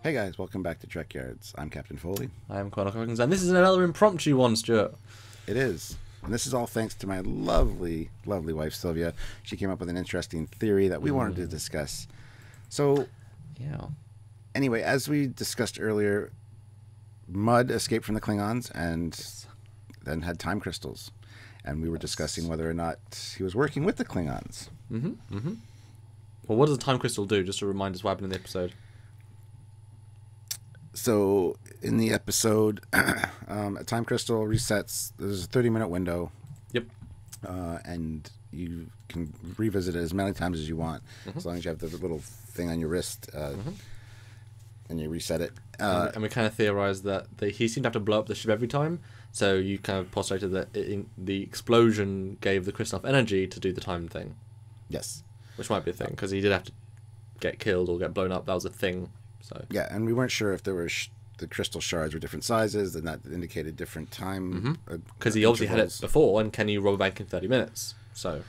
Hey guys, welcome back to Trekyards. I'm Captain Foley. I'm Connor Coggins, and this is another impromptu one, Stuart. It is. And this is all thanks to my lovely, lovely wife, Sylvia. She came up with an interesting theory that we wanted to discuss. So, Yeah. anyway, as we discussed earlier, Mud escaped from the Klingons and then had time crystals. And we were discussing whether or not he was working with the Klingons. Well, what does a time crystal do, just to remind us what happened in the episode? So, in the episode, a time crystal resets. There's a 30-minute window. Yep. And you can revisit it as many times as you want, as long as you have the little thing on your wrist, and you reset it. And we kind of theorized that he seemed to have to blow up the ship every time, so you kind of postulated that the explosion gave the crystal enough energy to do the time thing. Yes. Which might be a thing, because he did have to get killed or get blown up. That was a thing. So Yeah, and we weren't sure if there were the crystal shards were different sizes, and that indicated different time. because he obviously had it intervals. before, and can you rob a bank in 30 minutes? So,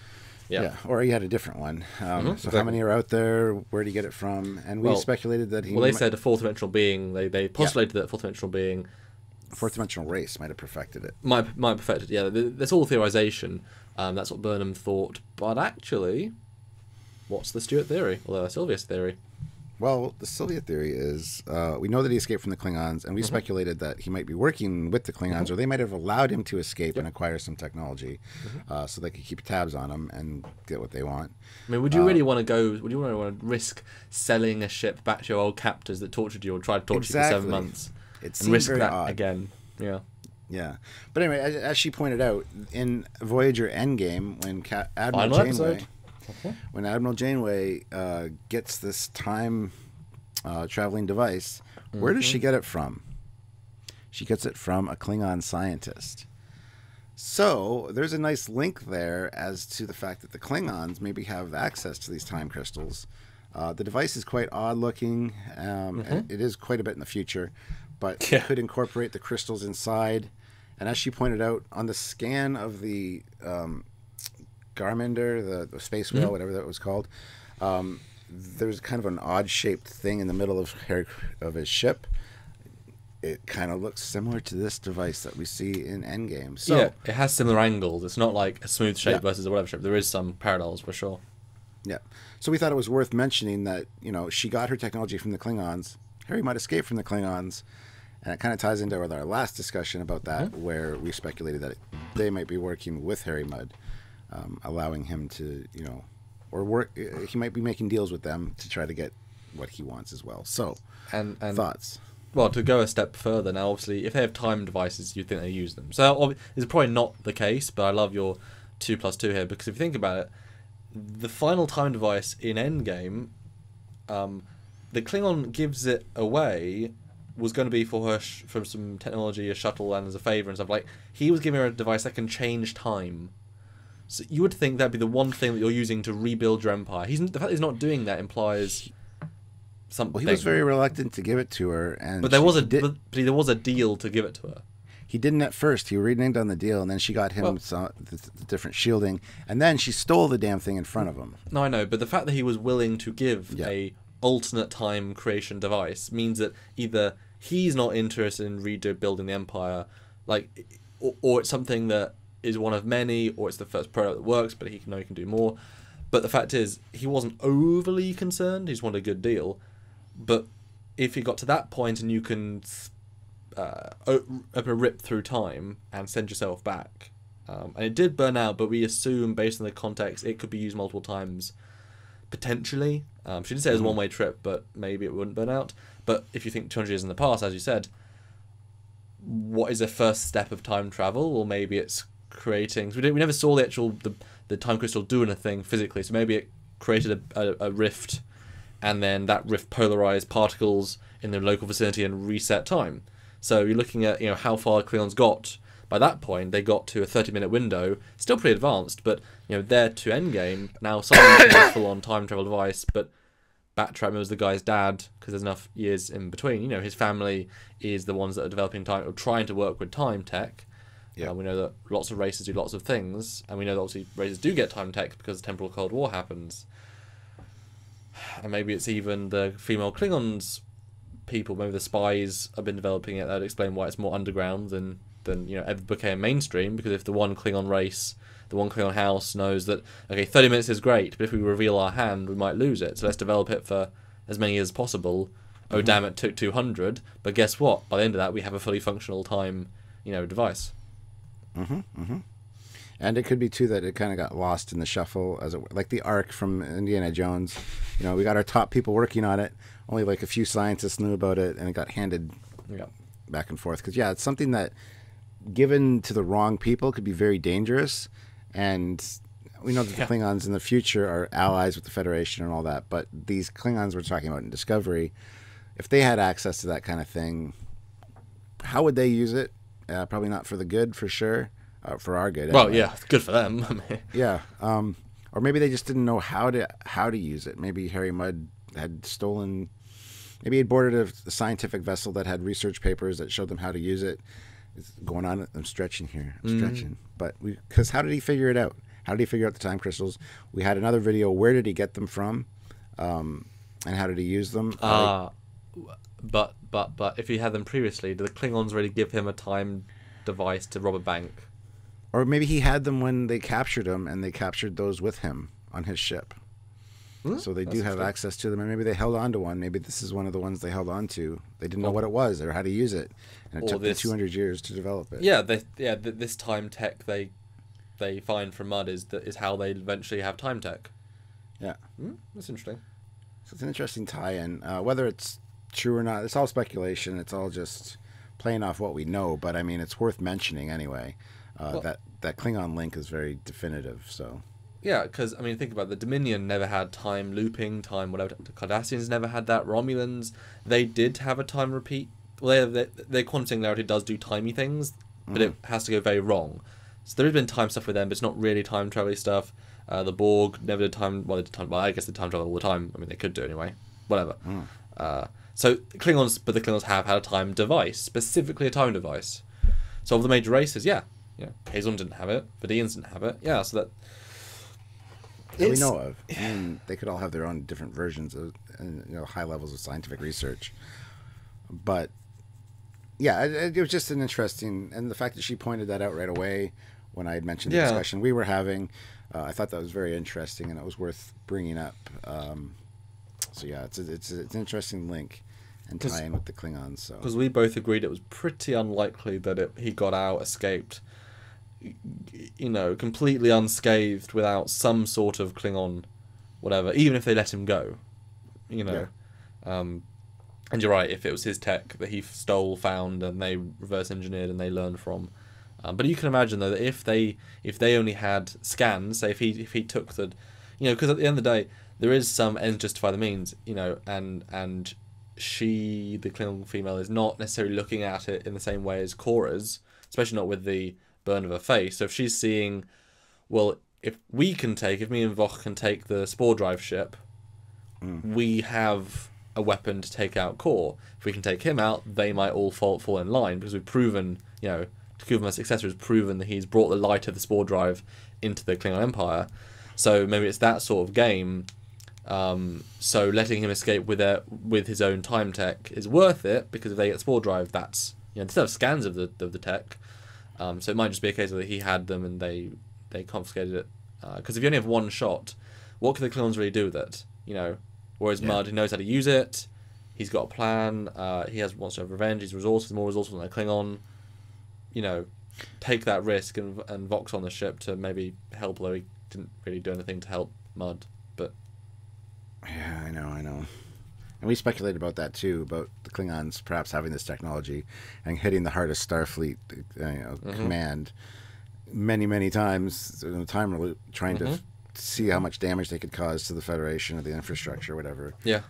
yeah. Or he had a different one. So how exactly. many are out there? Where do you get it from? And we speculated that he. Well, they said a fourth dimensional being. They postulated that a fourth dimensional being fourth dimensional race might have perfected it. might perfect it. Yeah, that's all theorization. That's what Burnham thought. But actually, what's the Stuart theory? Or Sylvia's theory? Well, the Sylvia theory is we know that he escaped from the Klingons, and we speculated that he might be working with the Klingons, or they might have allowed him to escape and acquire some technology, so they could keep tabs on him and get what they want. I mean, would you really want to go? Would you really want to risk selling a ship back to your old captors that tortured you or tried to torture you for 7 months, It and risk very that odd. again? Yeah. Yeah, but anyway, as she pointed out in Voyager Endgame, when Admiral Final Janeway, episode. Okay. when Admiral Janeway gets this time traveling device, where does she get it from? She gets it from a Klingon scientist. So there's a nice link there as to the fact that the Klingons maybe have access to these time crystals. The device is quite odd looking. And it is quite a bit in the future, but it could incorporate the crystals inside. And as she pointed out, on the scan of the Garminder, the space whale, whatever that was called, there's kind of an odd-shaped thing in the middle of his ship. It kind of looks similar to this device that we see in Endgame. So, yeah, it has similar angles. It's not like a smooth shape versus a whatever shape. There is some parallels for sure. Yeah. So we thought it was worth mentioning that, she got her technology from the Klingons. Harry might escape from the Klingons. And it kind of ties into with our last discussion about that, where we speculated that they might be working with Harry Mudd, allowing him to, or work. He might be making deals with them to try to get what he wants as well. So, And thoughts? Well, to go a step further now, obviously, if they have time devices, you'd think they use them. So it's probably not the case, but I love your 2+2 here, because if you think about it, the final time device in Endgame, the Klingon gives it away, was going to be for her from some technology, a shuttle, and as a favour and stuff. Like, he was giving her a device that can change time. So you would think that'd be the one thing that you're using to rebuild your empire. The fact that he's not doing that implies something. Well, he was very reluctant to give it to her, and But there was a deal to give it to her. He didn't at first. He reneged on the deal, and then she got him the different shielding, and then she stole the damn thing in front of him. No, I know, but the fact that he was willing to give a alternate time creation device means that either he's not interested in rebuilding the empire, or it's something that is one of many, or it's the first product that works, but he can do more. But the fact is, he wasn't overly concerned. He just wanted a good deal. But if you got to that point and you can open a rip through time and send yourself back, and it did burn out, but we assume based on the context it could be used multiple times, potentially. She did say it was a one-way trip, but maybe it wouldn't burn out. But if you think 200 years in the past, as you said, what is the first step of time travel? Or maybe it's creating. We never saw the time crystal do anything physically, so maybe it created a rift, and then that rift polarized particles in the local vicinity and reset time. So you're looking at how far Klingons got. By that point, they got to a 30-minute window, still pretty advanced, but there to Endgame. Now someone's a full-on time travel device, but Backtrack was the guy's dad, because there's enough years in between. His family is the ones that are developing time, or trying to work with time tech. Yeah. We know that lots of races do lots of things, and we know that obviously races do get time tech because the temporal Cold War happens. And maybe it's even the female Klingons people, maybe the spies have been developing it. That'd explain why it's more underground than ever became mainstream. Because if the one Klingon race, the one Klingon house knows that, okay, 30 minutes is great, but if we reveal our hand, we might lose it. So let's develop it for as many years as possible. Oh, damn, it took 200. But guess what? By the end of that, we have a fully functional time, device. And it could be, too, that it kind of got lost in the shuffle, like the Ark from Indiana Jones. We got our top people working on it. Only like a few scientists knew about it, and it got handed back and forth. Because, it's something that, given to the wrong people, could be very dangerous. And we know that the Klingons in the future are allies with the Federation and all that. But these Klingons we're talking about in Discovery, if they had access to that kind of thing, how would they use it? Probably not for the good, for sure. For our good. Well, yeah, good for them. Yeah. Or maybe they just didn't know how to use it. Maybe Harry Mudd had stolen. Maybe he'd boarded a scientific vessel that had research papers that showed them how to use it. It's going on. I'm stretching here. I'm stretching. But because how did he figure it out? How did he figure out the time crystals? We had another video. Where did he get them from? And how did he use them? But if he had them previously, did the Klingons really give him a time device to rob a bank? Or maybe he had them when they captured him, and they captured those with him on his ship. So they do have access to them, and maybe they held on to one. Maybe this is one of the ones they held on to. They didn't know what it was or how to use it, and it took them 200 years to develop it. Yeah, this time tech they find from Mudd is how they eventually have time tech. Yeah, that's interesting. So it's an interesting tie-in. Whether it's true or not, it's all speculation. It's all just playing off what we know. But I mean, it's worth mentioning anyway. That Klingon link is very definitive. So yeah, because I mean, think about it. The Dominion never had time looping, time whatever. The Cardassians never had that. Romulans, they did have a time repeat. Well, their quantum singularity does do timey things, but it has to go very wrong. So there has been time stuff with them, but it's not really time travel stuff. The Borg never did time. Well, they did time. Well, I guess they time travel all the time. I mean, they could do anyway. Whatever. So the Klingons have had a time device, specifically a time device. So of the major races, Kazon didn't have it, Vidians didn't have it. Yeah, so that we know of. I mean, they could all have their own different versions of, high levels of scientific research. But yeah, it was just an interesting, and the fact that she pointed that out right away when I had mentioned the discussion we were having, I thought that was very interesting, and it was worth bringing up. So yeah, it's an interesting link and tie in with the Klingons. So because we both agreed it was pretty unlikely that he got out, escaped, completely unscathed without some sort of Klingon, whatever. Even if they let him go, And you're right, if it was his tech that he stole, found, and they reverse engineered and they learned from. But you can imagine though that if they only had scans, say if he took the, because at the end of the day there is some ends justify the means, and she, the Klingon female, is not necessarily looking at it in the same way as Cora's, especially not with the burn of her face. So if she's seeing, well, if me and Voch can take the spore drive ship, we have a weapon to take out Core. If we can take him out, they might all fall in line, because we've proven, Takuma's successor has proven that he's brought the light of the spore drive into the Klingon Empire. So maybe it's that sort of game. So letting him escape with his own time tech is worth it, because if they get spore drive, that's instead of scans of the tech. So it might just be a case of that he had them and they confiscated it. Because if you only have one shot, what can the Klingons really do with it? Whereas Mudd, he knows how to use it. He's got a plan. He wants to have revenge. He's more resourceful than a Klingon. Take that risk and Vox on the ship to maybe help, although he didn't really do anything to help Mudd. But yeah, I know. And we speculated about that too, about the Klingons perhaps having this technology and hitting the heart of Starfleet command many, many times in the time loop, trying to see how much damage they could cause to the Federation or the infrastructure, whatever. Yeah.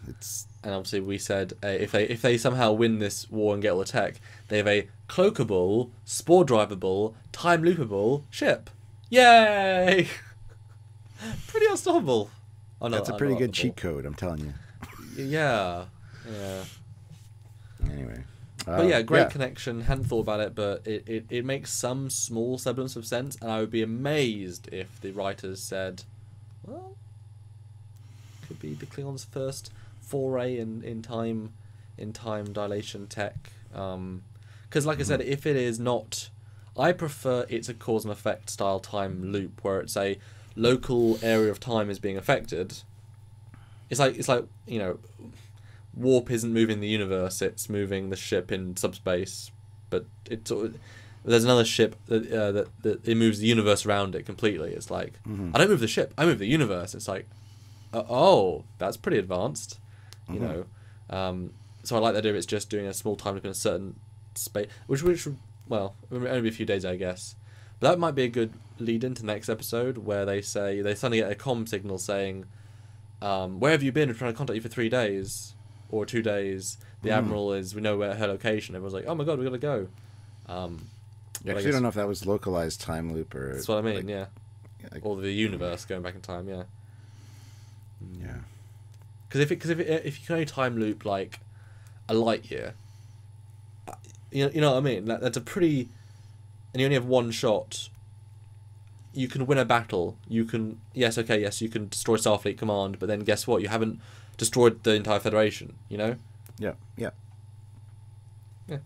It's. And obviously we said if they somehow win this war and get all the tech, they have a cloakable, spore drivable, time loopable ship. Yay! Pretty unstoppable. That's a pretty good cheat code, I'm telling you. Yeah. Anyway. But great connection. Hadn't thought about it, but it makes some small semblance of sense, and I would be amazed if the writers said, well, could be the Klingons' first foray in time dilation tech. Because like I said, if it is not, I prefer it's a cause and effect style time loop where it's a local area of time is being affected. It's like you know, warp isn't moving the universe; it's moving the ship in subspace. But it's there's another ship that it moves the universe around it completely. It's like I don't move the ship; I move the universe. It's like, oh, that's pretty advanced, you know. So I like the idea of it's just doing a small time loop in a certain space, which well, only be a few days, I guess. But that might be a good lead into the next episode where they say they suddenly get a comm signal saying, "Where have you been? We're trying to contact you for 3 days or 2 days. The Admiral we know where her location." Everyone's like, "Oh my god, we gotta go." Yeah, I don't know if that was localized time loop or. That's what I mean. Like, yeah. Like, or the universe going back in time. Yeah. Yeah. Because if you can only time loop like a light year, you know what I mean. That's a pretty, and you only have one shot. You can win a battle. You can you can destroy Starfleet Command, but then guess what? You haven't destroyed the entire Federation. You know. Yeah. Yeah. Yeah.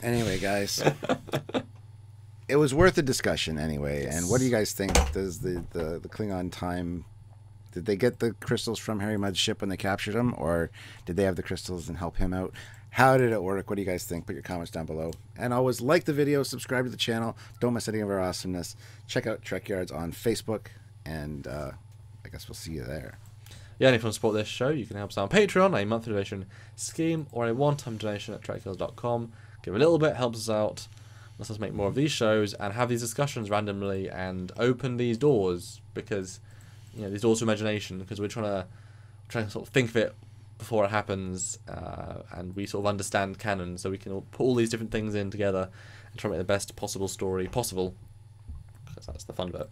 Anyway, guys, it was worth a discussion anyway. And what do you guys think? Does the Klingon time? Did they get the crystals from Harry Mudd's ship when they captured him, or did they have the crystals and help him out? How did it work? What do you guys think? Put your comments down below. And always like the video, subscribe to the channel. Don't miss any of our awesomeness. Check out Trekyards on Facebook, and I guess we'll see you there. Yeah, and if you want to support this show, you can help us out on Patreon, a monthly donation scheme, or a one-time donation at trekyards.com. Give a little bit, helps us out, lets us make more of these shows and have these discussions randomly and open these doors, because these doors to imagination, because we're trying to sort of think of it before it happens, and we sort of understand canon, so we can all put all these different things in together and try to make the best possible story possible, because that's the fun bit.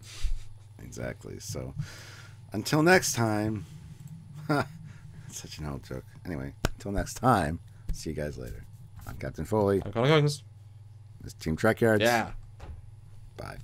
Exactly. So until next time. Such an old joke. Anyway, until next time, see you guys later. I'm Captain Foley. I'm Connor Coggins. This is Team Trekyards. Yeah. Bye.